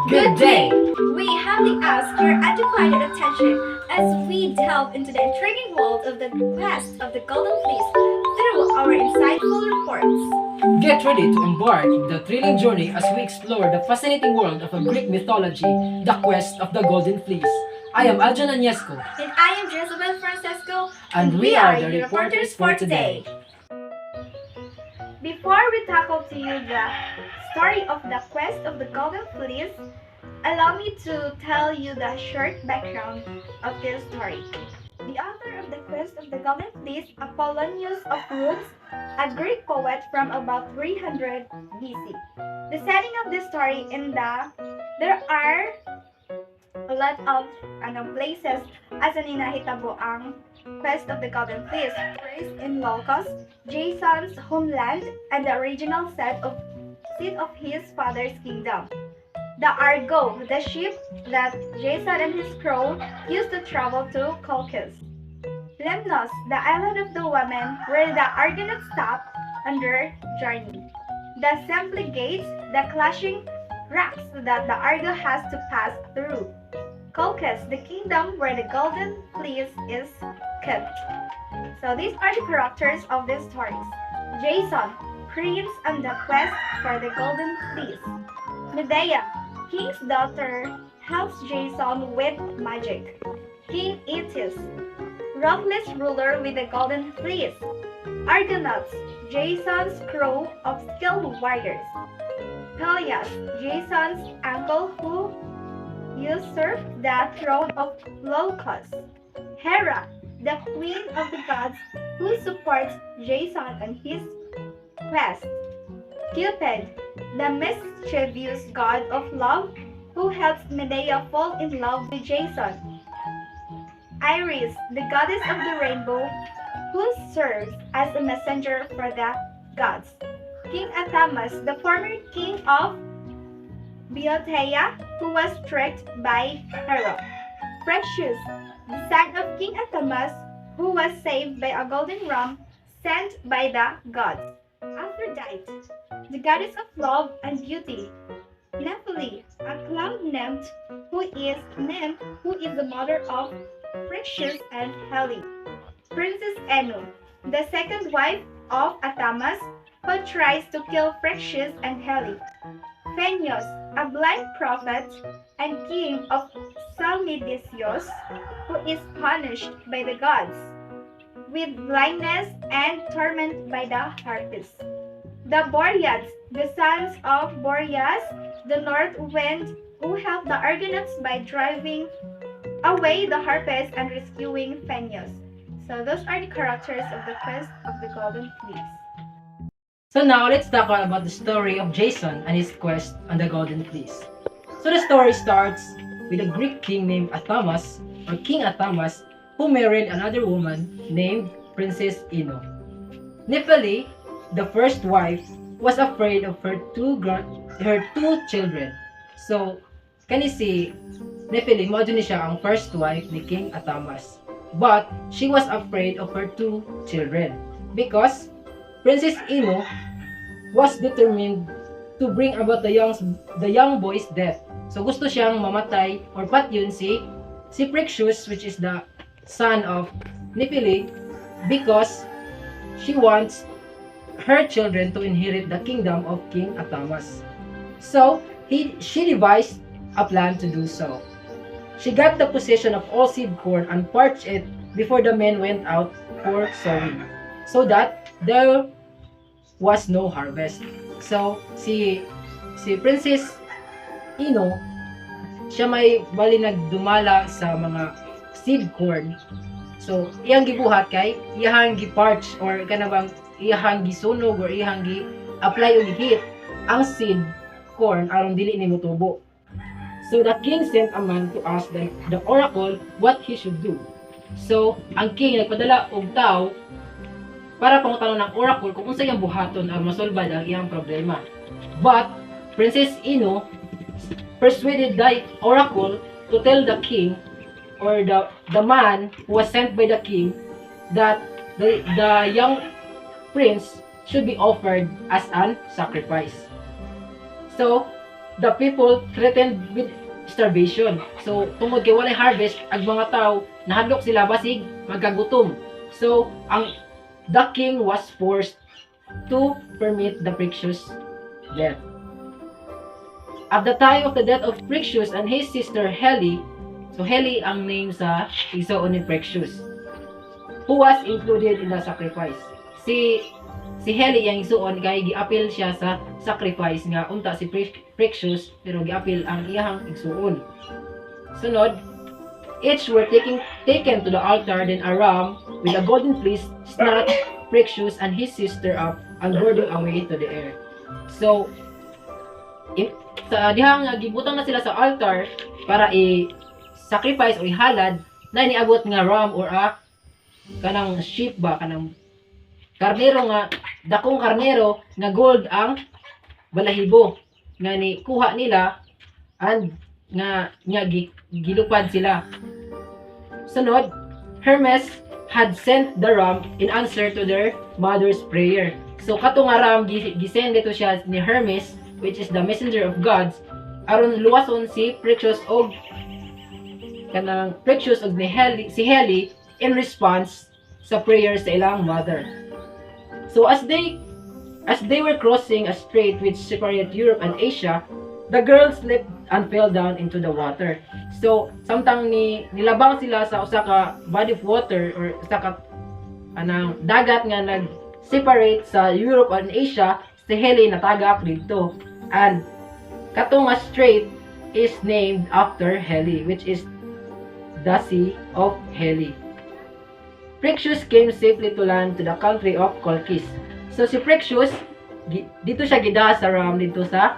Good day! We humbly ask your undivided attention as we delve into the intriguing world of the quest of the Golden Fleece through our insightful reports. Get ready to embark the thrilling journey as we explore the fascinating world of a Greek mythology, the quest of the Golden Fleece. I am Aljon Agnesco, And I am Jezebel Francesco, and we are the reporters for today. Before we tackle to you the story of the quest of the Golden Fleece, allow me to tell you the short background of this story. The author of the quest of the Golden Fleece, Apollonius of Rhodes, a Greek poet from about 300 BC. The setting of this story there are a lot of places as an inahitabo ang quest of the Golden Fleece, raised in Locos, Jason's homeland, and the original seat of his father's kingdom. The Argo, the ship that Jason and his crew used to travel to Colchis. Lemnos, the island of the women where the Argonauts stopped on their journey. The Semple Gates, the clashing rocks that the Argo has to pass through. Colchis, the kingdom where the Golden Fleece is kept. So these are the characters of these stories. Jason, prince on the quest for the Golden Fleece. Medea, king's daughter, helps Jason with magic. King Itys, ruthless ruler with the Golden Fleece. Argonauts, Jason's crew of skilled warriors. Peleus, Jason's uncle who usurped the throne of Locos. Hera, the queen of the gods who supports Jason on his quest. Cupid, the mischievous god of love who helps Medea fall in love with Jason. Iris, the goddess of the rainbow who serves as a messenger for the gods. King Athamas, the former king of Boeotia who was tricked by Hero. Precious, the son of King Athamas who was saved by a golden ram sent by the gods. Aphrodite, the goddess of love and beauty. Nephele, a cloud nymph who is the mother of Precious and Helle. Princess Enu, the second wife of Athamas who tries to kill Precious and Helle. Phenios, a blind prophet and king of Salmydesios, who is punished by the gods with blindness and torment by the Harpies. The Boreads, the sons of Boreas, the north wind, who help the Argonauts by driving away the Harpies and rescuing Phenios. So those are the characters of the quest of the Golden Fleece. So now let's talk about the story of Jason and his quest on the Golden Fleece. So the story starts with a Greek king named Athamas, or King Athamas, who married another woman named Princess Ino. Nephele, the first wife, was afraid of her two children. So, can you see, Nephele, mo ni siya ang first wife ni King Athamas. But, she was afraid of her two children because Princess Ino was determined to bring about the young boy's death. So gusto siyang mamatay or patyun si Precious, which is the son of Nephele, because she wants her children to inherit the kingdom of King Athamas. So she devised a plan to do so. She got the possession of all seed corn and parched it before the men went out for sowing, so that there was no harvest. So si Princess Ino, siya may bali nagdumala sa mga seed corn. So iyang gibuhat kay iyang gi-parch or kanabang iyang gisunog or iyang gi-apply og heat ang seed corn aron dili nimo tubo. So the king sent a man to ask the oracle what he should do. So ang king nagpadala og tao para pangutanon ng oracle kung unsa iyang buhaton aron masolbad ang iyang problema. But Princess Ino persuaded the oracle to tell the king or the man who was sent by the king that the young prince should be offered as an sacrifice. So the people threatened with starvation. So tungod kay walay harvest, ang mga tao nahadlok sila basig magkagutom. So the king was forced to permit the Precious death. At the time of the death of Precious and his sister Heli, so Heli ang name sa igsoon ni Precious, who was included in the sacrifice. Si Heli ang igsoon kay giapil siya sa sacrifice nga unta si Precious pero giapil ang iyang igsoon. Sunod, each were taken to the altar, then a ram with a golden fleece snatched Precious and his sister up and bore them away to the air. So, sa dihang gibutang na sila sa altar para i-sacrifice o ihalad, na niabot nga ram or kanang sheep ba, kanang karnero nga, dakong karnero nga gold ang balahibo nga ni kuha nila and nga gilupad sila. Sunod, Hermes had sent the ram in answer to their mother's prayer. So kato nga ram gisend dito siya ni Hermes, which is the messenger of God, aron luwason si Precious og kanang Precious og si Heli in response sa prayers sa ilang mother. So as they were crossing a strait which separated Europe and Asia, the girls slipped and fell down into the water. So samtang nilabang sila sa usa ka body of water or usa ka anang dagat nga nag-separate sa Europe and Asia, si Heli natagak dito. And katong nga strait is named after Heli, which is the Sea of Heli. Precious came safely to land to the country of Colchis. So si Precious dito siya gida sa ram dito sa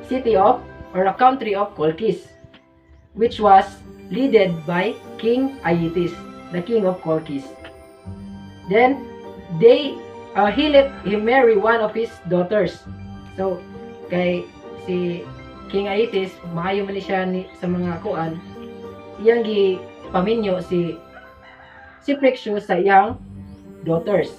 city of or the country of Colchis, which was led by King Aietes, the king of Colchis. Then he let him marry one of his daughters. So kay si King Aietes maayo man siya sa mga kuan, iyang gipaminyo si Precious sa iyang daughters.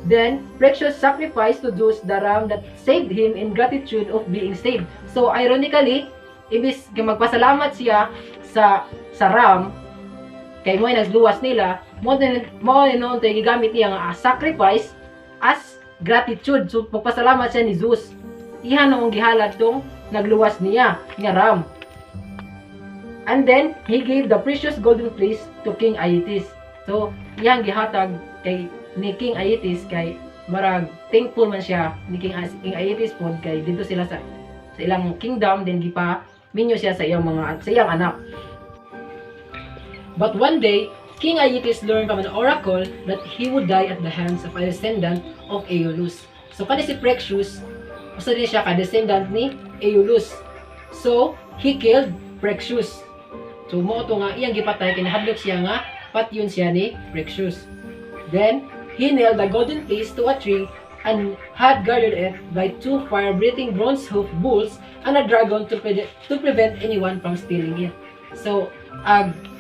Then Precious sacrificed to Zeus the ram that saved him in gratitude of being saved. So ironically, ibis magpasalamat siya sa ram kay mo'y nagluwas nila, mo noon tayo gigamit niya nga sacrifice as gratitude. So pagpasalamat siya ni Zeus, iyan noong gihalad tong nagluwas niya nga ram. And then he gave the precious golden fleece to King Aietes. So iyang gihatag ni King Aietes kay marag thankful man siya ni King Aietes pod kay dito sila sa ilang kingdom, then gipa minyo siya sa iyang anak. But one day, King Aietes learned from an oracle that he would die at the hands of a descendant of Aeolus. So kani si Precious, usa din siya ka-descendant ni Aeolus. So he killed Precious. So mo to nga iyang gipatay kinahadlok siya nga patyon siya ni Precious. Then he nailed the golden fleece to a tree and had guarded it by two fire-breathing bronze hoof bulls and a dragon to prevent anyone from stealing it. So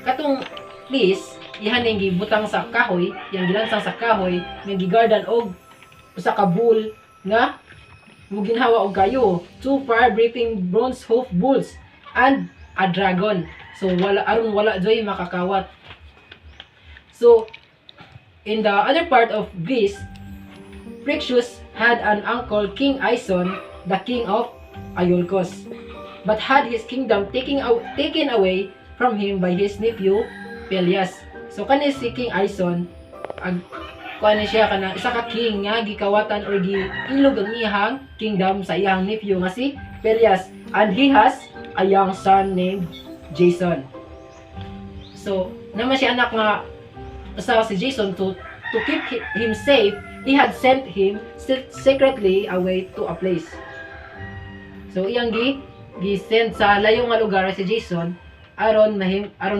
katong fleece ihan ning gibutang sa kahoy, yang gilansang sa kahoy nga gigardan og usa ka bull nga muginhawa og kayo, two fire-breathing bronze hoof bulls and a dragon. So wala joy makakawat. So in the other part of Greece, Precious had an uncle, King Aison, the king of Iolcos, but had his kingdom taken away from him by his nephew Pelias. So kani si King Aison, kuan siya kana isa ka king nga gikawatan or giilog ang iyang kingdom sa iyang nephew nga si Pelias, and he has a young son named Jason. So naman siya anak nga usa si Jason to keep him safe. He had sent him secretly away to a place. So iyang gi-send sa layo nga lugar si Jason aron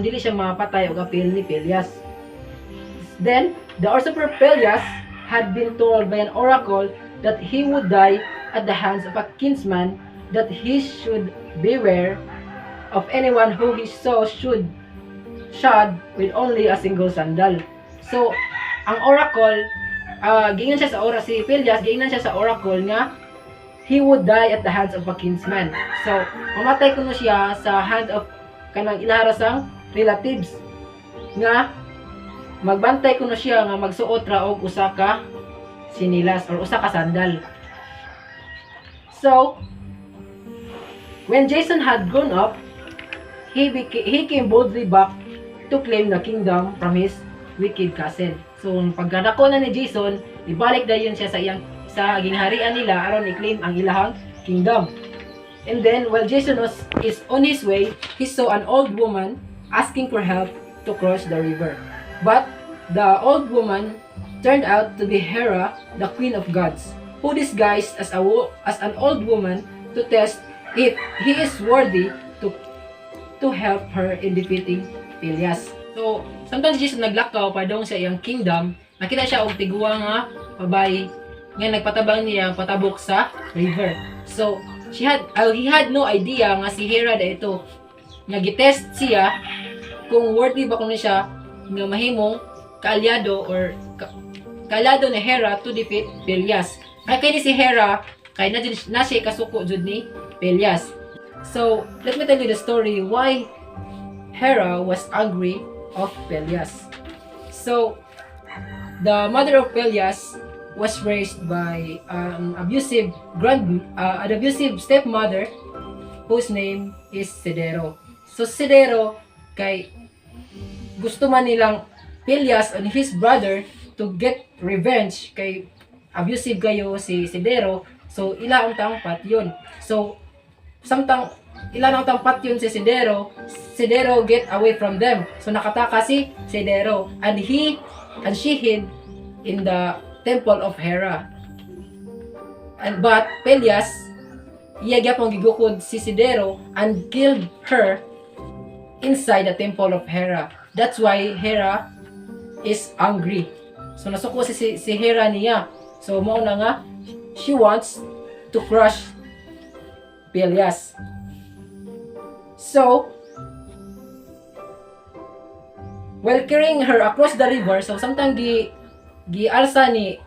dili siya mapatay og apil ni Pelias. Then the usurper Pelias had been told by an oracle that he would die at the hands of a kinsman, that he should beware of anyone who he saw shod with only a single sandal. So ang oracle giingnan siya sa si Pelias giingnan siya sa oracle nga he would die at the hands of a kinsman. So, mamatay kuno siya sa hand of kanang ilaharasang relatives nga magbantay kuno siya nga magsuot ra og usa ka sinilas or usa ka sandal. So, when Jason had grown up, he came boldly back to claim the kingdom from his wicked cousin. So, pagkadako na ni Jason, ibalik dayon siya sa gingharian nila aron i-claim ang ilahang kingdom. And then, while Jason is on his way, he saw an old woman asking for help to cross the river. But the old woman turned out to be Hera, the queen of gods, who disguised as an old woman to test if he is worthy to help her in defeating Pelias. So, sometimes Jason naglakaw pa dong sa iyang kingdom, nakita siya og tiguwa nga babae nga nagpatabang niya patabok sa river. So, he had no idea nga si Hera da ito. Nga gitest siya kung worthy ba kuno siya nga mahimong kaalyado or kaalyado ni Hera to defeat Pelias. Ay kay ni si Hera kay na siya kasuko jud ni Pelias. So, let me tell you the story why Hera was angry of Pelias. So, the mother of Pelias was raised by an abusive stepmother whose name is Sidero. So, Sidero kay gusto man nilang Pelias and his brother to get revenge kay abusive kayo si Sidero. So, ila ang tangpat yun. So, samtang ilan ang tangpat yun si Sidero get away from them. So nakataka si Sidero and she hid in the temple of Hera. But Pelias iya gyapon gigukod si Sidero and killed her inside the temple of Hera. That's why Hera is angry. So nasuko si Hera niya. So mao na nga she wants to crush Pelias. So, while carrying her across the river, so samtang gialsa ni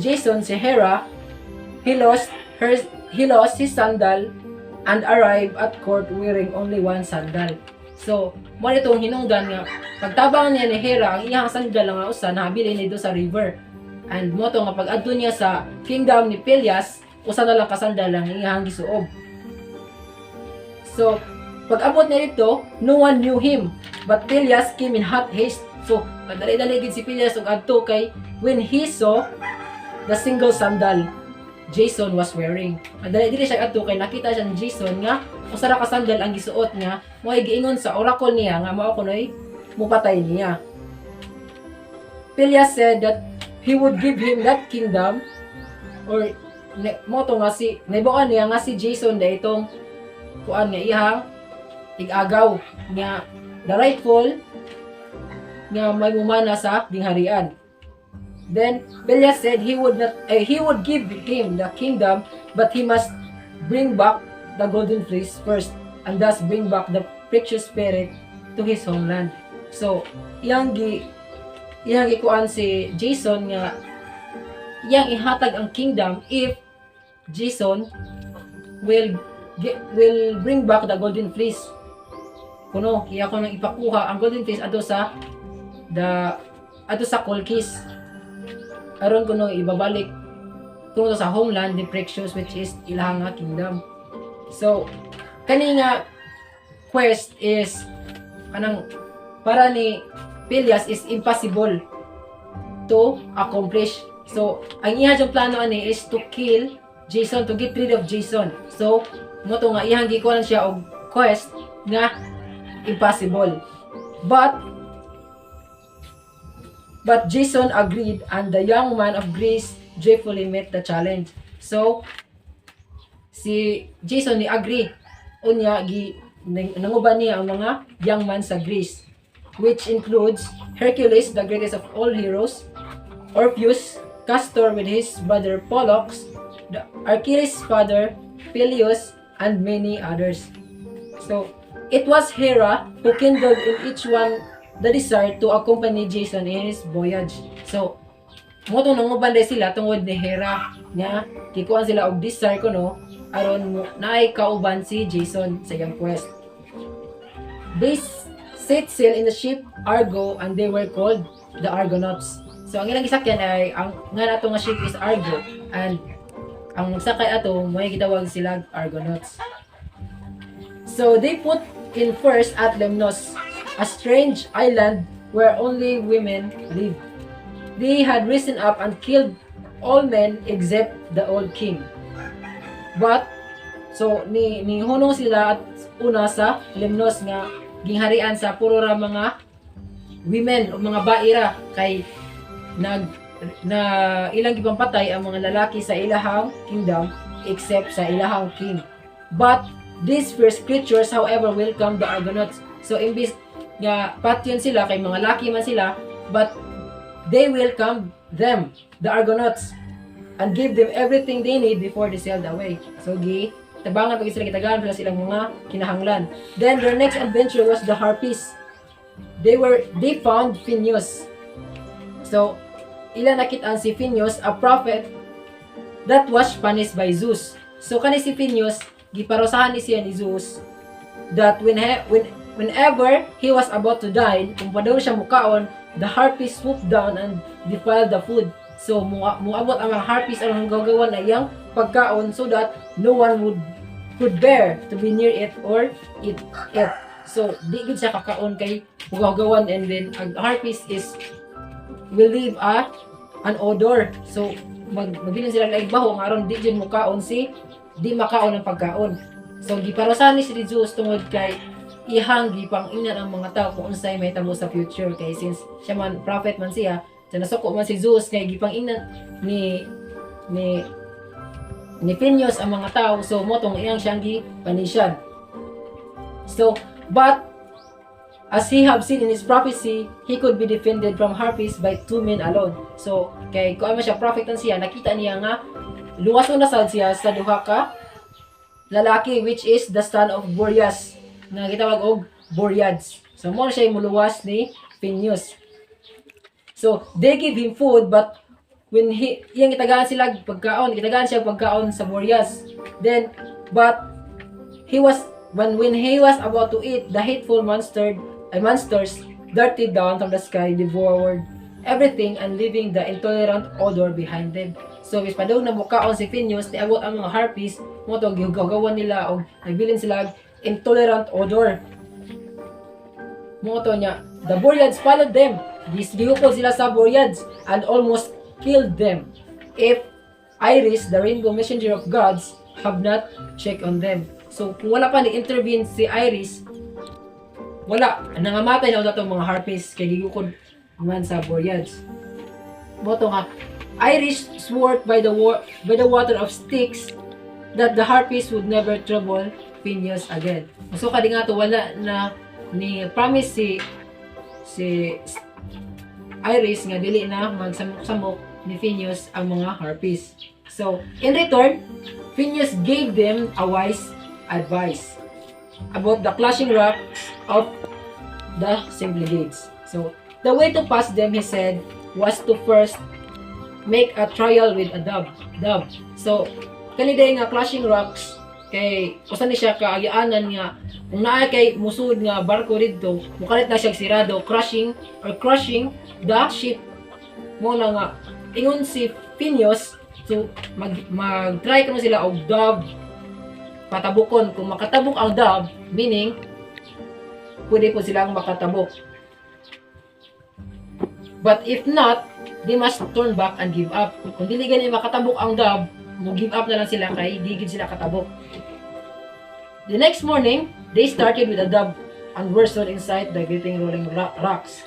Jason si Hera, he lost his sandal and arrived at court wearing only one sandal. So, mo itong hinungdan nga pagtabang niya ni Hera ang iyang sandal nga usa nahabilin nito sa river. And mo to nga pag-adto niya sa kingdom ni Pelias, usa na lang kasandal ang iyang gisuob. So, pag-abot niya dito, no one knew him. But Pelias came in hot haste. So, kadali-dali gid si Pelias ug adto kay when he saw the single sandal Jason was wearing. Kadali-dali siya adto kay nakita siya ni Jason nga usa ra ka sandal ang gisuot niya, mo'y giingon sa oracle niya nga mao kunoy mupatay niya. Pelias said that he would give him that kingdom or mo to nga si naibuan niya nga si Jason da itong kuan nga ihang ig-agaw nga the rightful nga may mumana sa gingharian. Then Pelias said he would give him the kingdom, but he must bring back the golden fleece first and thus bring back the precious spirit to his homeland. So iyang ikuan si Jason nga iyang ihatag ang kingdom if Jason will bring back the golden fleece. Kuno iya ko nang ipakuha ang golden fleece adto sa Colchis. Aron kuno ibabalik kuno sa homeland ni Precious which is ilahang nga kingdom. So kani nga quest is kanang para ni Pelias is impossible to accomplish. So ang iya jung plano ani is to kill Jason, to get rid of Jason. So mo to nga iyang gikuan siya og quest nga impossible. But Jason agreed and the young man of Greece joyfully met the challenge. So si Jason ni agree unya nanguban niya ang mga young man sa Greece, which includes Hercules, the greatest of all heroes, Orpheus, Castor with his brother Pollux, the Achilles' father Peleus, and many others. So it was Hera who kindled in each one the desire to accompany Jason in his voyage. So Mo tong nanguban day sila tungod ni Hera nga kikuan sila og desire kuno aron naay kauban si Jason sa iyang quest. They set sail in the ship Argo and they were called the Argonauts. So ang ilang gisakyan ay ang nga nato nga ship is Argo and ang magsakay ato mo gitawag sila Argonauts. So they put in first at Lemnos, a strange island where only women lived. They had risen up and killed all men except the old king. But so ni hunong sila at una sa Lemnos nga gingharian sa puro ra mga women o mga baira kay na ilang gibang patay ang mga lalaki sa ilahang kingdom except sa ilahang king. But these first creatures however welcome the Argonauts. So imbis nga patyon sila kay mga laki man sila, but they welcomed them, the Argonauts, and gave them everything they need before they sailed away. So tabangan pag sila kitagalan sila silang mga kinahanglan. Then their next adventure was the Harpies. They found Phineus. So ila nakitaan si Phineus, a prophet that was punished by Zeus. So kani si Phineus giparusahan ni siya ni Zeus that whenever he was about to die, kung padaw siya mukaon, the Harpies swooped down and defiled the food. So muabot ang mga Harpies ang gagawan na iyang pagkaon so that no one could bear to be near it or eat it. So di gid siya kakaon kay gagawan, and then ang Harpies will leave an odor. So magbilin sila laig baho aron di jud mukaon di makaon ang pagkaon. So giparusahan ni si Zeus tungod kay ihang gipang-inan ang mga tao kung unsay may tabo sa future, kay since siya man prophet man siya, so nasuko man si Zeus kay gipang-inan ni Phineus ang mga tao, so mo tong iyang siyang gipanisyan. So but as he have seen in his prophecy, he could be defended from Harpies by 2 men alone. So kay kung ano siya prophet man siya, nakita niya nga luwas na sad siya sa duha ka lalaki, which is the son of Boreas nga gitawag og Boreads. So mo siya muluwas ni Phineus. So they give him food, but when iyang gitagaan sila gitagaan siya pagkaon sa Boreas. Then but when he was about to eat, the hateful monsters darted down from the sky, devoured everything and leaving the intolerant odor behind them. So is padung na mukaon si Phineus, niabot ang mga Harpies mo to gihugagawan nila og nagbilin sila intolerant odor. Mo to niya, the Boreads followed them. Gihukod sila sa Boreads and almost killed them if Iris, the rainbow messenger of gods, have not checked on them. So kung wala pa ni-intervene si Iris, wala, nangamatay na itong mga Harpies kay gihukod man sa Boreads. Mo to nga, Iris swore by the water of Styx that the Harpies would never trouble Phineus again. So kadi nga to wala na ni promise si Iris nga dili na magsamok ni Phineus ang mga Harpies. So in return, Phineus gave them a wise advice about the clashing rocks of the Symplegades. So the way to pass them, he said, was to first make a trial with a dove. So kaniday nga clashing rocks kay usa ni siya kaagyanan nga kung naa kay musud nga barko didto mukalit na siya sirado, crushing the ship. Mo na nga ingon si Phineus, so mag-try kuno sila og dove patabukon. Kung makatabok ang dove, meaning pwede po silang makatabok. But if not, they must turn back and give up. Kung dili gani makatabok ang dove, mo-give up na lang sila kay di gid sila katabok. The next morning, they started with a dove and were soon inside the glittering rolling rocks.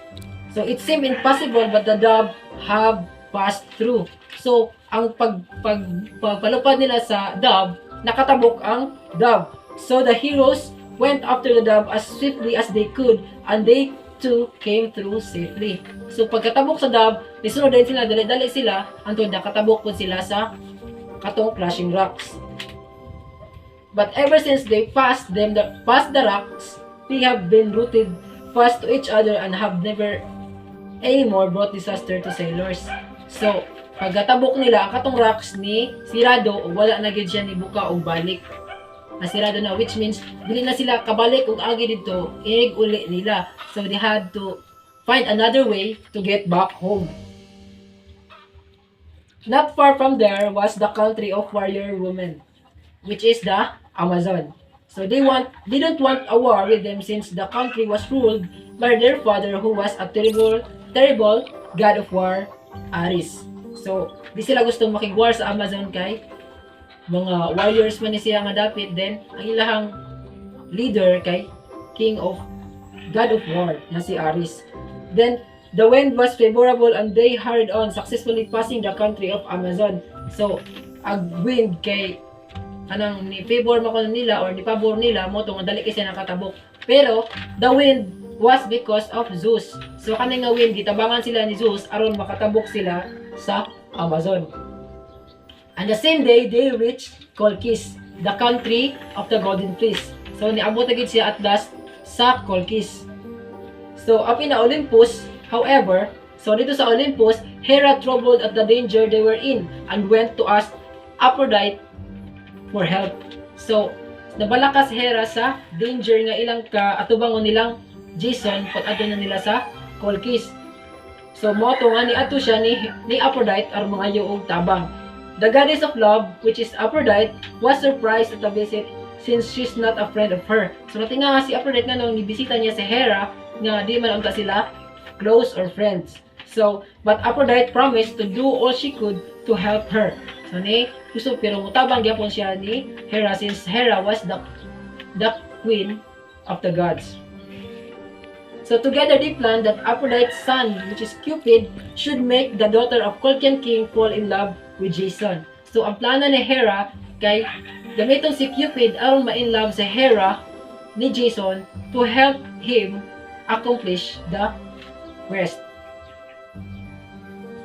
So it seemed impossible, but the dove have passed through. So ang pagpalupad nila sa dove, nakatabok ang dove. So the heroes went after the dove as swiftly as they could, and they too came through safely. So pagkatabok sa dove, nisunod din sila, dali-dali sila, antod nakatabok po sila sa katong clashing rocks. But ever since they passed the rocks, they have been rooted fast to each other and have never anymore brought disaster to sailors. So, pagkatabok nila, ang katong rocks ni sirado, wala na gyud siya ni buka o balik. Nasirado na, which means, dili na sila kabalik ug agi dito, inig uli nila. So, they had to find another way to get back home. Not far from there was the country of warrior women, which is the Amazon. So they didn't want a war with them since the country was ruled by their father who was a terrible god of war, Ares. So, di sila gusto makigwar sa Amazon kay mga warriors man ni siya nga dapit, then ang ilahang leader kay king of god of war na si Ares. Then the wind was favorable and they hurried on, successfully passing the country of Amazon. So ag wind kay anang ni favor mo ko nila or ni pabor nila mo tong dali kasi nakatabok. Pero the wind was because of Zeus. So kanang nga wind gitabangan sila ni Zeus aron makatabok sila sa Amazon. And the same day, they reached Colchis, the country of the Golden Fleece. So, niabot agad siya at last sa Colchis. So, up in Olympus, however, so dito sa Olympus, Hera troubled at the danger they were in and went to ask Aphrodite for help. So, nabalakas Hera sa danger nga ilang atubangon nilang Jason pag ato na nila sa Colchis. So, moto nga ni ato siya ni Aphrodite ar mga yuog tabang. The goddess of love, which is Aphrodite, was surprised at the visit since she's not a friend of her. So natinga nga si Aphrodite nga nung nibisita niya si Hera nga di man unta sila close or friends. So, but Aphrodite promised to do all she could to help her. So ni gusto pero mutabang gyapon siya ni Hera since Hera was the queen of the gods. So together they planned that Aphrodite's son, which is Cupid, should make the daughter of Colchian king fall in love with Jason. So ang plano ni Hera kay gamiton si Cupid aron ma-in-love si Hera ni Jason to help him accomplish the quest.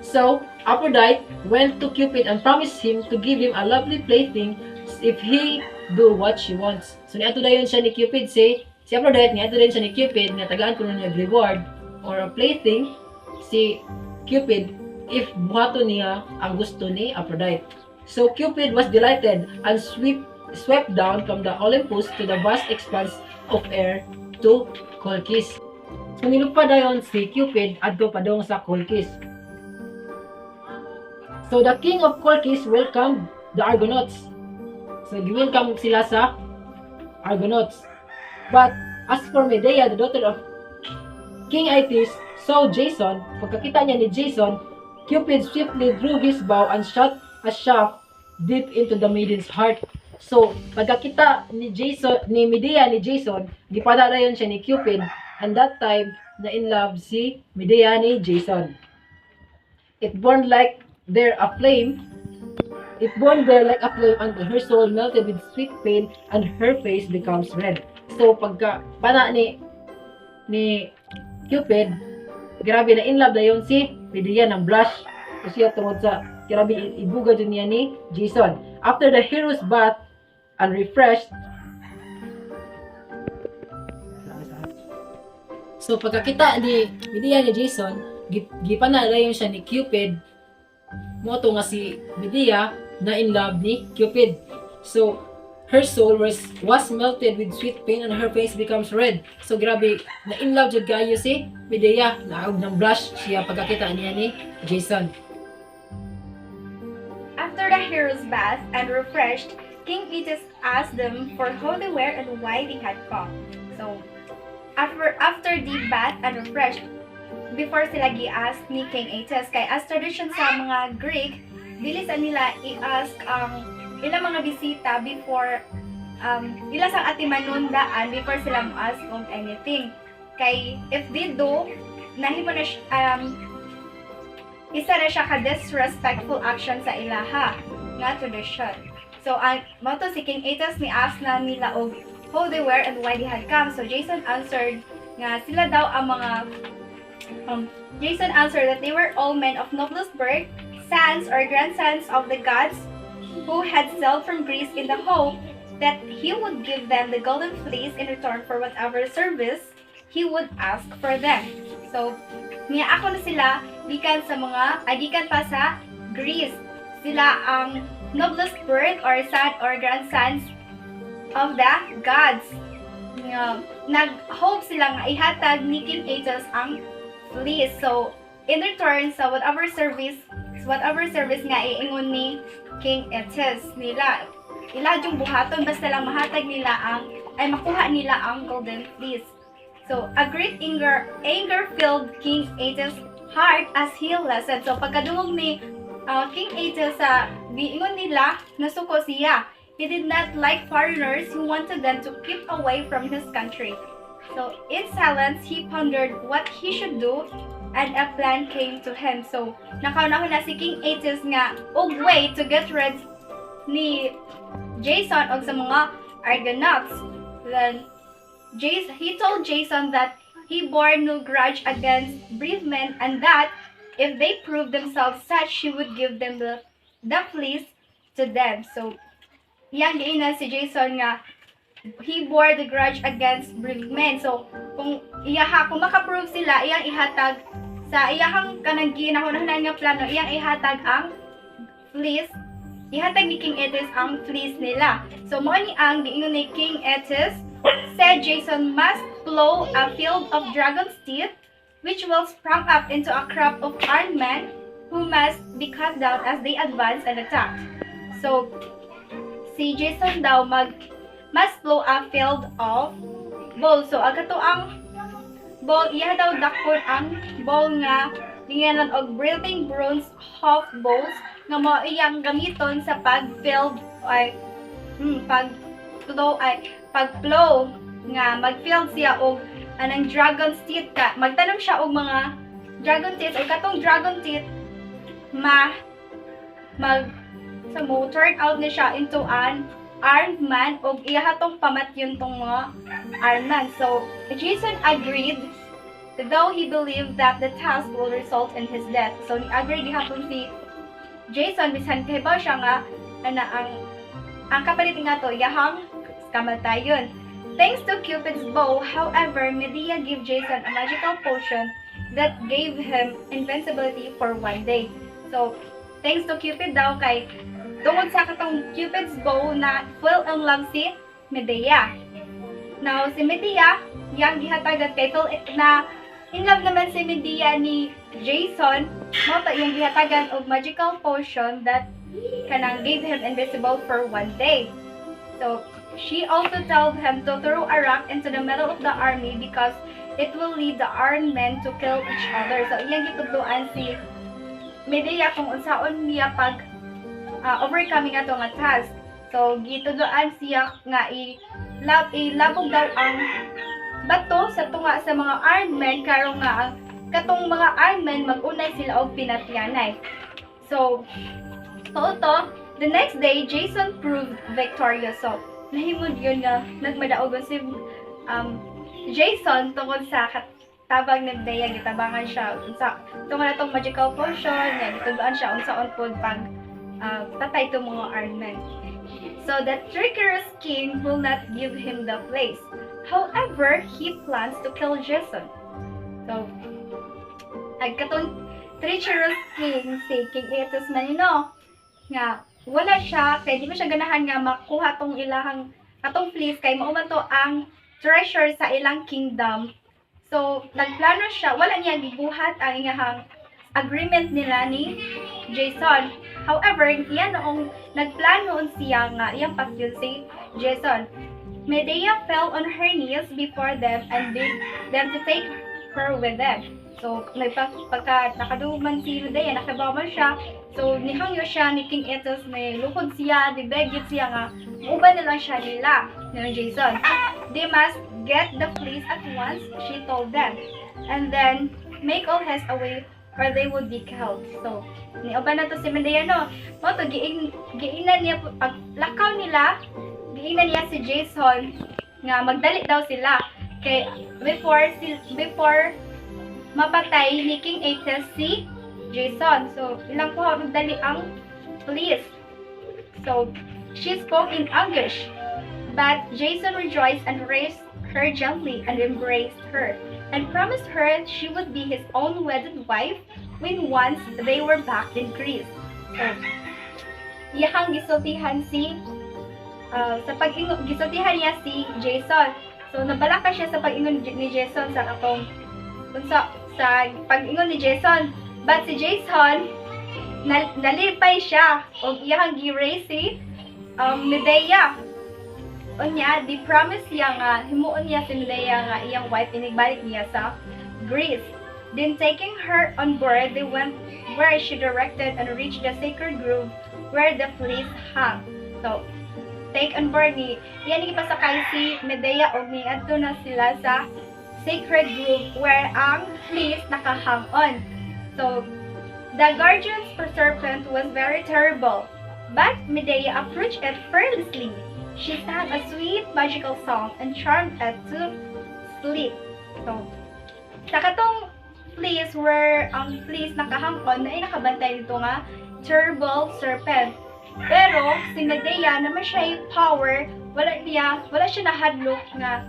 So Aphrodite went to Cupid and promised him to give him a lovely plaything if he do what she wants. So niadto dayon siya ni Cupid si Aphrodite niadto din siya ni Cupid nga tagaan kuno niya reward or a plaything si Cupid if buhaton niya ang gusto ni Aphrodite. So Cupid was delighted and swept down from the Olympus to the vast expanse of air to Colchis. So nilupad dayon si Cupid adto padong sa Colchis. So the king of Colchis welcomed the Argonauts. So gi-welcome sila sa Argonauts. But as for Medea, the daughter of King Aeetes, saw Jason. Pagkakita niya ni Jason, Cupid swiftly drew his bow and shot a shaft deep into the maiden's heart. So, pagkakita ni Medea ni Jason, gipada dayon siya ni Cupid, and that time, na in love si Medea ni Jason. It burned there like a flame, and her soul melted with sweet pain, and her face becomes red. So, pagka pana ni Cupid, grabe na in love dayon si Medea ng blush. Kasi tungod sa grabe ibuga din niya ni Jason. After the hero's bath and refreshed, so pagkakita ni Medea ni Jason, gipana dayon siya ni Cupid. Moto nga si Medea na in love ni Cupid. So her soul was melted with sweet pain and her face becomes red. So grabe, na in love jud kayo si Medea, naog ng blush siya pagkakita niya ni Jason. After the hero's bath and refreshed, King Aeetes asked them for how they were and why they had come. So after the bath and refreshed, before sila gi-ask ni King Aeetes, kay as tradition sa mga Greek, dili sa nila i-ask ang ilang mga bisita before ila sang atimanundaan before sila mo-ask of anything. Kay if they do, nahimo na isa na siya ka disrespectful action sa ilaha nga tradition. So mo to si King Aeetes ni ask na nila og how they were and why they had come. So Jason answered nga sila daw ang mga Jason answered that they were all men of noblest birth, sons or grandsons of the gods who had sailed from Greece in the hope that he would give them the golden fleece in return for whatever service he would ask for them. So, niya ako na sila gikan pa sa Greece. Sila ang noblest birth or son or grandsons of the gods. Nag-hope sila nga ihatag ni King Aegeus ang fleece. So, in return sa whatever service nga iingon ni King Aegeus nila, yung buhaton basta lang mahatag nila makuha nila ang golden fleece. So, a great anger filled King Aegeus' heart as he listened. So, pagkadungog ni King Aegeus sa giingon nila, nasuko siya. He did not like foreigners who wanted them to keep away from his country. So, in silence, he pondered what he should do, and a plan came to him. So, nakaunahon na si King Aegeus nga og way to get rid ni Jason og sa mga Argonauts. Then, he told Jason that he bore no grudge against brave men and that if they proved themselves such, he would give them the fleece to them. So, iyang giinan si Jason nga he bore the grudge against brave men. So, kung makaprove sila, iyang ihatag sa iyahang kanang ginahunahan nga plano, iyang ihatag ang fleece. Ihatag ni King Aegeus ang fleece nila. So, mo ni ang giingon ni King Aegeus, said Jason must plow a field of dragon's teeth, which will sprung up into a crop of armed men who must be cut down as they advance and attack. So, si Jason daw must plow a field of bowl. So, agato ang bowl, iya daw dakpon ang bowl nga linganan og breathing bronze half bowls nga mao iyang gamiton sa pag-field ay pag-plow nga mag-field siya og anang dragon's teeth ka. Magtanom siya og mga dragon teeth o katong dragon teeth turn out na siya into an armed man o iyahatong pamatyon tong mga armed man. So, Jason agreed though he believed that the task will result in his death. So, ni-agree gihapon si Jason bisan kahibaw siya nga ang kapalit nga to iyahang kamatayon. Thanks to Cupid's bow, however, Medea gave Jason a magical potion that gave him invincibility for one day. So, thanks to Cupid daw kay tungod sa katong Cupid's bow na full in love si Medea. Now, si Medea, yang gihatagan kay na in love naman si Medea ni Jason, mo ta yung gihatagan og magical potion that kanang gave him invisible for one day. So, she also told him to throw a rock into the middle of the army because it will lead the armed men to kill each other. So, iyang gitudloan si Medea kung unsaon niya pag overcoming ato nga task. So, gitudloan siya nga ilabog daw ang bato sa tunga sa mga armed men karon nga katong mga armed men mag-unay sila og pinatyanay. So, the next day, Jason proved victorious. So, nahimod yun nga nagmadaogon si Jason tungkol sa tabang ni Medea, gitabangan siya tungkol na itong magical potion, gitudloan siya unsaon pod pag patay itong mga armed men. So, the treacherous king will not give him the place. However, he plans to kill Jason. So, katong treacherous king, si King Aegeus manino, nga wala siya, kaya di mo siya ganahan nga makuha tong ilahang atong fleece, kay mauman to ang treasure sa ilang kingdom. So, nagplano siya, wala niya gibuhat ang iyahang agreement nila ni Jason. However, iyan noong nagplano siya nga iyang patyon si Jason. Medea fell on her knees before them and begged them to take her with them. So, pagka nakadugman si Medea, nakabaman siya. So, nihangyo siya ni King Aegeus, may lukod siya, dibegyot siya nga, uban na lang siya nila, ng Jason. They must get the fleece at once, she told them, and then make all haste away or they would be killed. So, niuban na to si Medea, no? Moto, giinan niya, paglakaw nila, giinan niya si Jason, nga magdali daw sila. Kay, before mapatay ni King Aegeus si Jason. So, ilang po magdali ang fleece. So, she spoke in anguish. But Jason rejoiced and raised her gently and embraced her, and promised her she would be his own wedded wife when once they were back in Greece. So, iyahang gisultihan sa gisultihan niya si Jason. So, nabalaka siya sa pag-ingon ni Jason sa akong sa pag-ingon ni Jason. But si Jason, nalipay siya o iyahang gi-raise si Medea. Unya, di promise niya nga, himuon niya si Medea nga iyang wife, inigbalik niya sa Greece. Then taking her on board, they went where she directed and reached the sacred grove where the fleece hung. So, take on board ni, yan ipasakay si Medea o niadto na sila sa sacred grove where ang fleece nakahang on. So, the guardian's serpent was very terrible, but Medea approached it fearlessly. She sang a sweet magical song and charmed it to sleep. So, sa katong fleece where ang fleece nakahangkon na ay nakabantay dito nga terrible serpent. Pero si Medea naman siya power, wala siya nahadlok nga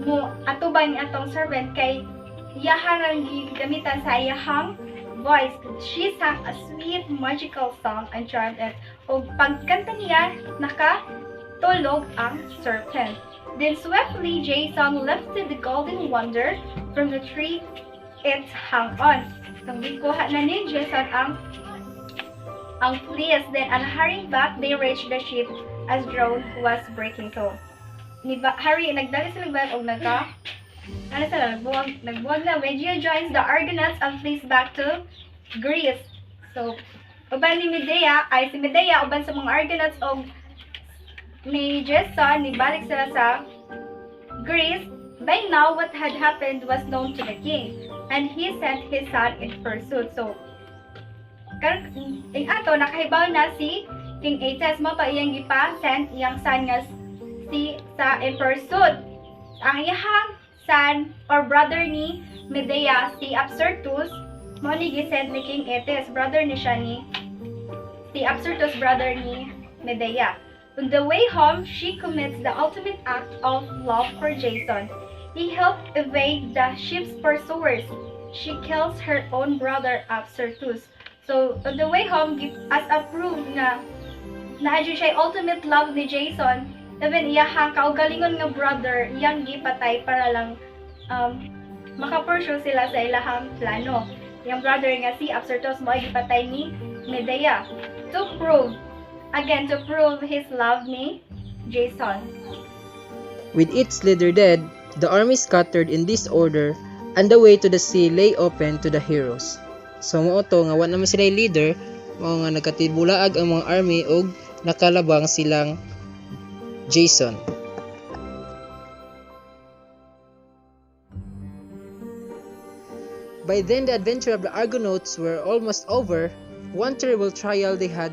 mo atubang ni atong serpent kay iyahan ang gamitan sa iyahang voice. She sang a sweet magical song and charmed it. O pagkanta niya, nakatulog ang serpent. Then swiftly Jason lifted the golden wonder from the tree it hung on. So gikuha na ni Jason ang fleece. Then hurrying back, they reached the ship as dawn was breaking. So nagdali sila ba o nagbuwag na. Medea joins the Argonauts and flees back to Greece. So, uban si Medea, uban sa mga Argonauts o ni Jason, nibalik sila sa Greece. By now, what had happened was known to the king, and he sent his son in pursuit. So, ing ato, nakahibaw na si King Aetes, mo pa iyang send iyang son nga sa in pursuit. Ang iyang son or brother ni Medea, si Absyrtus, mo ni gisend ni King Aetes, brother ni siya ni si Absyrtus, brother ni Medea. On the way home, she commits the ultimate act of love for Jason. He helped evade the ship's pursuers. She kills her own brother Absyrtus. So, on the way home, as a proof na naadyo siya ultimate love ni Jason, even iyahang kaugalingon nga brother, iyang gipatay para lang makapursue sila sa ilahang plano. Yung brother nga si Absyrtus mo ay gipatay ni Medea to prove his love ni Jason. With its leader dead, the army scattered in disorder, and the way to the sea lay open to the heroes. So mo to nga wala naman sila leader, mo nga nagkatibulaag ang mga army og nakalabang silang Jason. By then, the adventure of the Argonauts were almost over. One terrible trial they had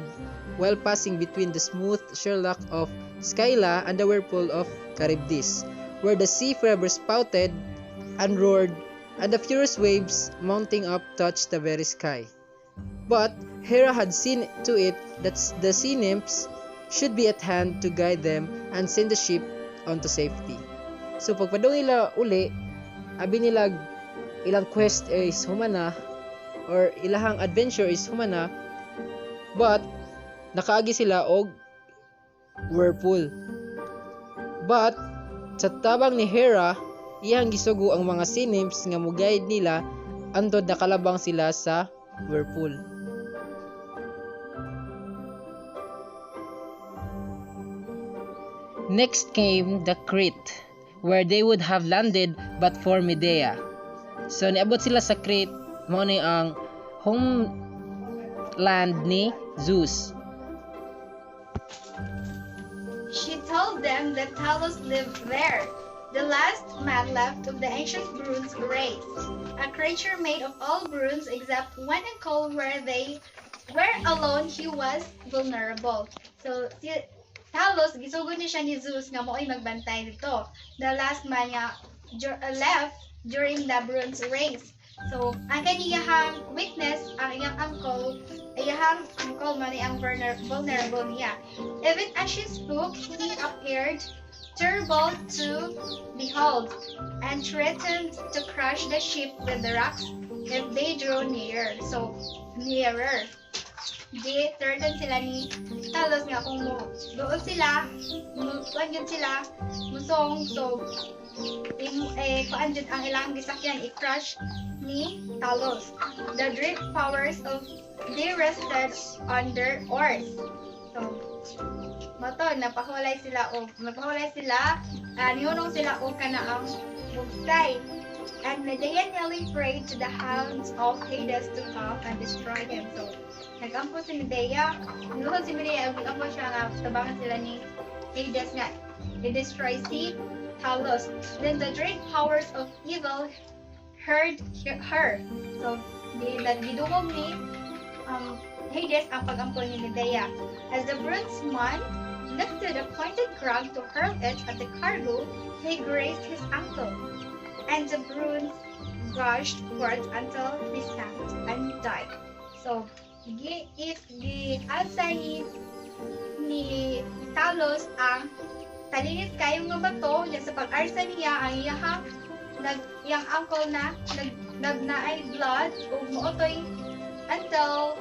while passing between the smooth Sherlock of Scylla and the whirlpool of Charybdis, where the sea forever spouted and roared, and the furious waves mounting up touched the very sky. But Hera had seen to it that the sea nymphs should be at hand to guide them and send the ship onto safety. So pagpadong nila uli, abi nila ilang quest is humana or ilahang adventure is humana, but nakaagi sila og whirlpool. But sa tabang ni Hera, iyang gisugo ang mga sea nymphs nga mo-guide nila antod nakalabang sila sa whirlpool. Next came the Crete, where they would have landed but for Medea. So niabot sila sa Crete, mao ni ang homeland ni Zeus. She told them that Talos lived there, the last man left of the ancient bronze race, a creature made of all bronze except when and cold where alone he was vulnerable. So si Talos gisugod ni siya ni Zeus nga mo'y magbantay dito. The last man nga left during the bronze race. So ang kaniyang weakness, ang iyang uncle man ang vulnerable niya. Even as she spoke, he appeared terrible to behold, and threatened to crush the ship with the rocks if they drew near. So, nearer. Di, turdan sila ni Talos nga kung doon sila, kuan yun sila, musong, so, kuan yun ang ilang gisakyan, i-crush ni Talos. The drift powers of they rested on their oars. So, mato, napahulay sila, nihunong sila o kanaang bugtay. And Medea nearly prayed to the hounds of Hades to come and destroy him. So, nag-ampo si Medea, niluhod si Medea, nag-ampo siya nga, tabangan sila ni Hades nga, i-destroy si Talos. Then the great powers of evil heard her. So, gidungog ni Hades ang pag-ampo ni Medea. As the brunsman lifted a pointed crag to hurl it at the cargo, he grazed his ankle. And the bruise rushed forth until he sank and died. So, gi-alsa ni Talos ang talinit kayong nga bato niya sa pag-arsa niya ang iyang ankle na nagnaay blood o mootoy until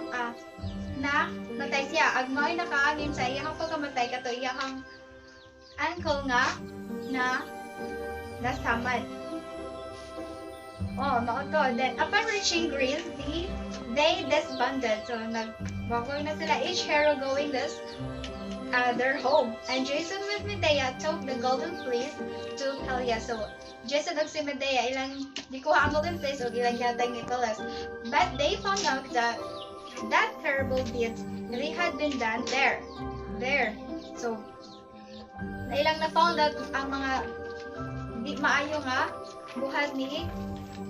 na matay siya. Agmaoy nakaangin sa iyang pagkamatay kato iyang ankle nga na nasamad. Oh, maoto. Then, upon reaching Greece, they disbanded. So, nag-walk na sila, each hero going their home. And Jason with Medea took the golden fleece to Peleus. So, Jason ug si Medea, ilang, di kuha ang golden fleece o ilang yatag ni Peleus. But they found out that terrible deed really had been done there. So, ilang na-found out ang mga di maayo nga buhat ni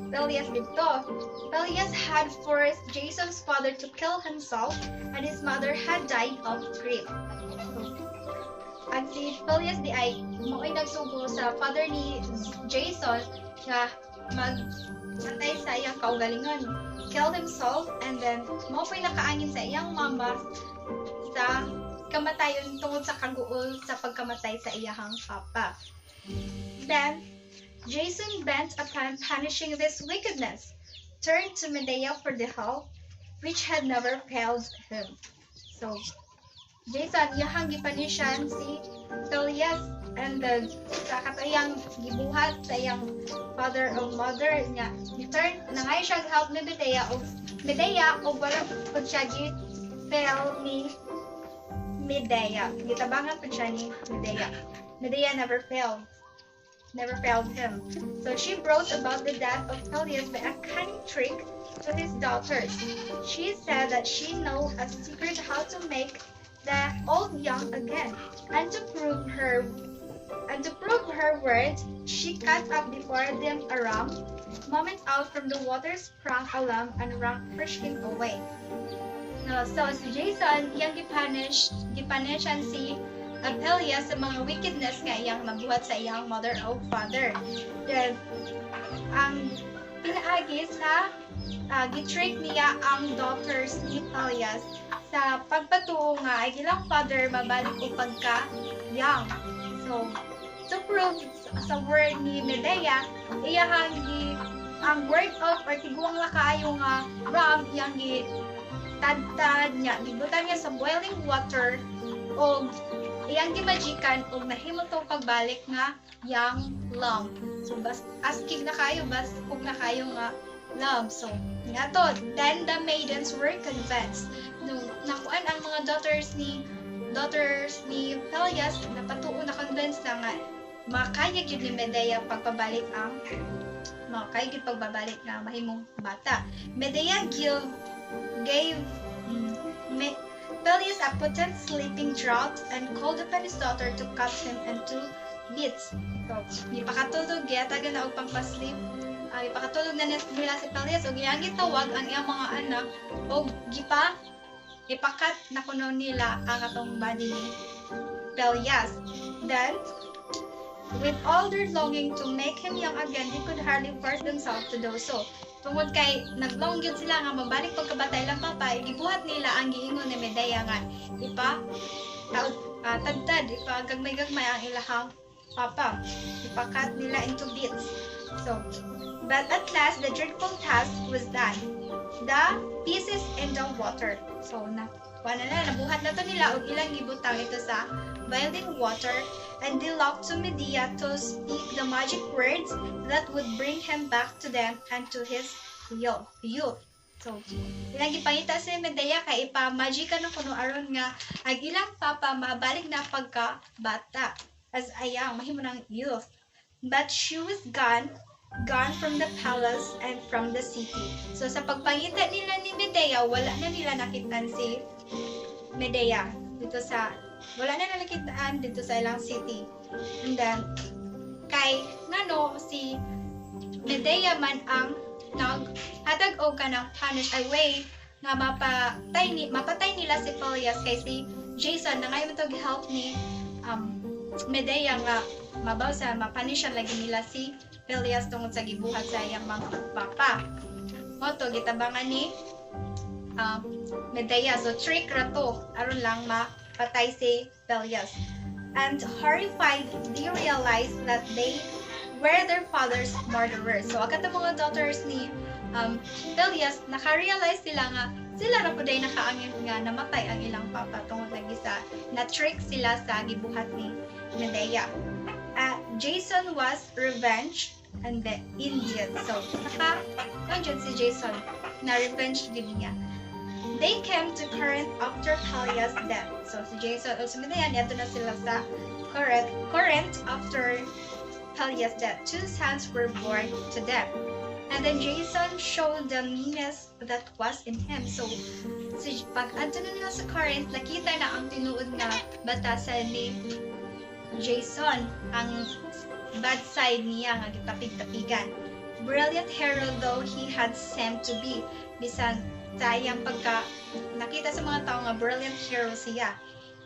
Peleus dito. Peleus had forced Jason's father to kill himself and his mother had died of grief. At si Peleus di ay mo'y nagsugo sa father ni Jason na magpatay sa iyang kaugalingon. Killed himself and then mo'y nakaangin sa iyang mama sa kamatayon tungod sa kaguol sa pagkamatay sa iyang papa. Then, Jason bent upon punishing this wickedness, turned to Medea for the help, which had never failed him. So, Jason, yahang gipanisyan si Peleus and sa katayang gibuhat sa iyang father o mother niya. Turn nangay siya help ni Medea o wala pag siya gi-fail ni Medea. Gitabangan pa siya ni Medea. Medea never failed him. So she brought about the death of Peleus by a cunning trick to his daughters. She said that she knew a secret how to make the old young again, and to prove her words, she cut up before them a ram. Moment out from the water sprang a lamb and ran frisking away. So si Jason, iyang gipanishan si Peleus sa mga wickedness nga iyang mabuhat sa iyang mother o father. Then, ang pinaagi sa gitrick niya ang daughters ni Peleus sa pagpatuo nga ay ilang father mabalik o pagka-young. So, to prove sa word ni Medea, ang word of or tiguang lakaayo nga ram iyang gitadtad niya, gibutan niya sa boiling water o iyang gimagikan og nahimo tong pagbalik nga young lamb. So bas asking na kayo ug na kayo nga lamb. So ngato, then the maidens were convinced. No, nakuan ang mga daughters ni Peleus napatuo na convinced na nga makaya gyud ni Medea pagbabalik nga mahimong bata. Medea gave Peleus a potent sleeping draught and called upon his daughter to cut him into bits. So, ipakatulog yata gana og pangpasleep. Ipakatulog na nila si Peleus og iyang gitawag ang iyang mga anak og ipakat na kuno nila ang atong body ni Peleus. Then, with all their longing to make him young again, they could hardly force themselves to do so. Tungod kay naglong gyud sila nga mabalik pagkabatay lang papay, gibuhat nila ang giingon ni Medea nga tagtad gagmay ang ilahang papa. Ipakat nila into bits. So, but at last, the dreadful task was done. The pieces in the water. So, nabuhat na to nila og ilang gibutang ito sa boiling water, and they locked to Medea to speak the magic words that would bring him back to them and to his youth. So, ilang gipangita si Medea kay ipa-magica no kuno aron nga ang ilang papa mabalik na pagka bata as ayang mahimo ng youth. But she was gone from the palace and from the city. So sa pagpangita nila ni Medea, wala na nila nakitaan si Medea wala na nakitaan dito sa ilang city. And then kay si Medea man ang naghatag og kanang way nga mapatay nila si Pelias kay si Jason na ngayon to help ni Medea nga mabaw sa mapanisyan lagi nila si Pelias tungod sa gibuhat sa iyang mga papa. Moto gitabangan ni Medea, so trick ra to aron lang mapatay si Pelias. And horrified, they realized that they were their father's murderers. So agad ang mga daughters ni Pelias naka-realize sila nga sila ra puday nakaangin nga namatay ang ilang papa tungod lagi sa na-trick sila sa gibuhat ni Medea. Jason was revenged and the Indian. So, naka-conjure si Jason na revenge din niya. They came to Corinth after Pelias' death. So, si Jason o si Medea, niyato na sila sa Corinth after Pelias' death. 2 sons were born to them. And then Jason showed the meanness that was in him. So, pag-adto na nila sa Corinth, nakita na ang tinuod na batasan ni Jason, ang bad side niya nga gitapig-tapigan. Brilliant hero though he had seemed to be, bisan sa iyang pagka nakita sa mga tao nga brilliant hero siya.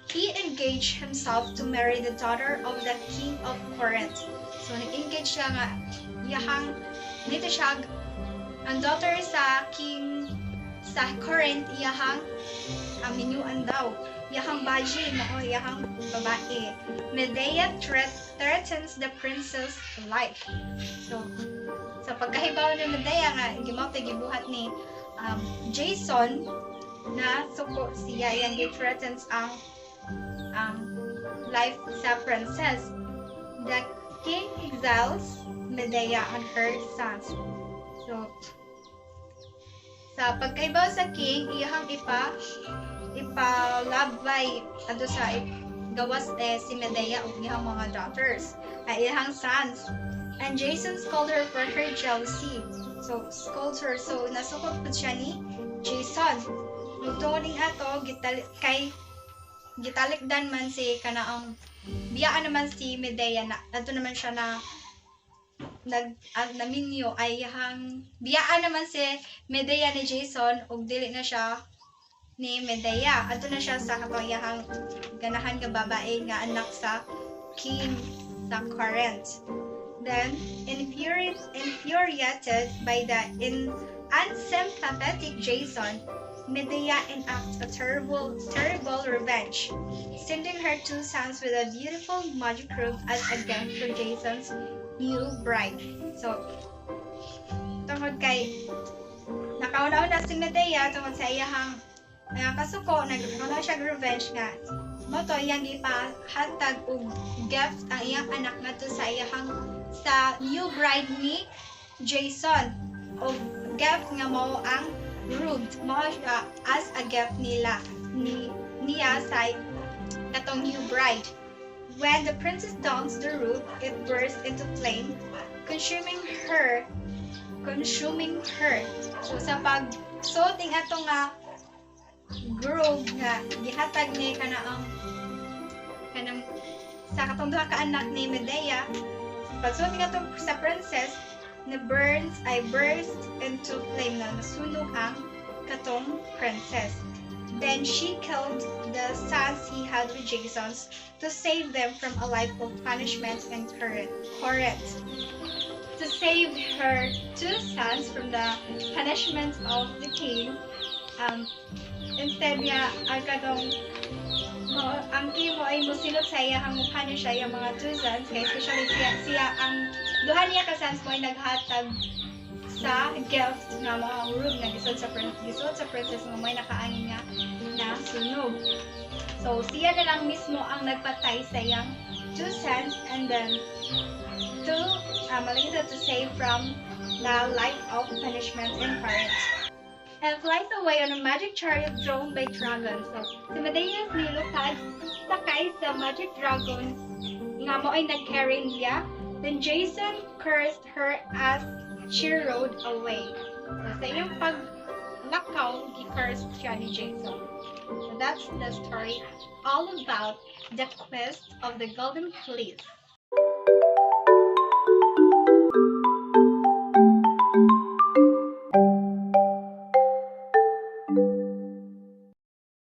He engaged himself to marry the daughter of the king of Corinth. So nag-engage siya nga dito siya ang daughter sa king sa Corinth, iyahang aminuan daw. Iyahang baji na iyahang babae. Medea threatens the princess' life. So, sa pagkahibaw ni Medea nga, gibuhat ni Jason na suko siya yang threatens ang life sa princess. The king exiles Medea and her sons. So, sa pagkaibaw sa king, iyahang ipalabay ato sa gawas si Medea ug iyang mga daughters ay iyang sons. And Jason scolded her for her jealousy. So, scolds her. So, nasukot po siya ni Jason. Nagtuuning ato, gitalikdan man si kanaang biyaan naman si Medea na ato naman siya na naminyo ay biyaan naman si Medea ni Jason ug dili na siya ni Medea. Ato na siya sa katayahang ganahan nga babae nga anak sa king sa Corinth. Then, infuriated by the unsympathetic Jason, Medea enacts a terrible revenge, sending her 2 sons with a beautiful magic robe as a gift for Jason's new bride. So, tungod kay nakauna-una si Medea tungod sa iyahang kasuko, nagkaroon siya revenge nga moto iyang ipahatag og gift ang iyang anak ngadto sa new bride ni Jason og gift nga mao ang robe mao siya as a gift niya sa katong new bride. When the princess dons the robe, it bursts into flame, consuming her. So sa pagsuoting ato nga robe nga gihatag ni kanang sa katong duha ka anak ni Medea, pagsuoting ato sa princess na burst into flame na nasunog ang katong princess. Then she killed the sons he had with Jason to save them from a life of punishment and Corinth. To save her 2 sons from the punishment of the king, instead niya ang katong Ang Kim mo ay musilot sa iya ang mukha niya siya yung mga two sons kaya especially siya ang duha niya ka sons mo ay naghatag sa gift nga mga room na gisod sa princess nga may nakaani nga na sunog. So siya na lang mismo ang nagpatay sa iyang two sons and then to to save from the life of punishment and courage. And flies away on a magic chariot drawn by dragons. So, si Medeas nilupad sakay sa magic dragon nga mo ay nag-carry niya. Then Jason cursed her as she rode away. So, sa iyong paglakaw, he-cursed siya ni Jason. So, that's the story all about the quest of the Golden Fleece.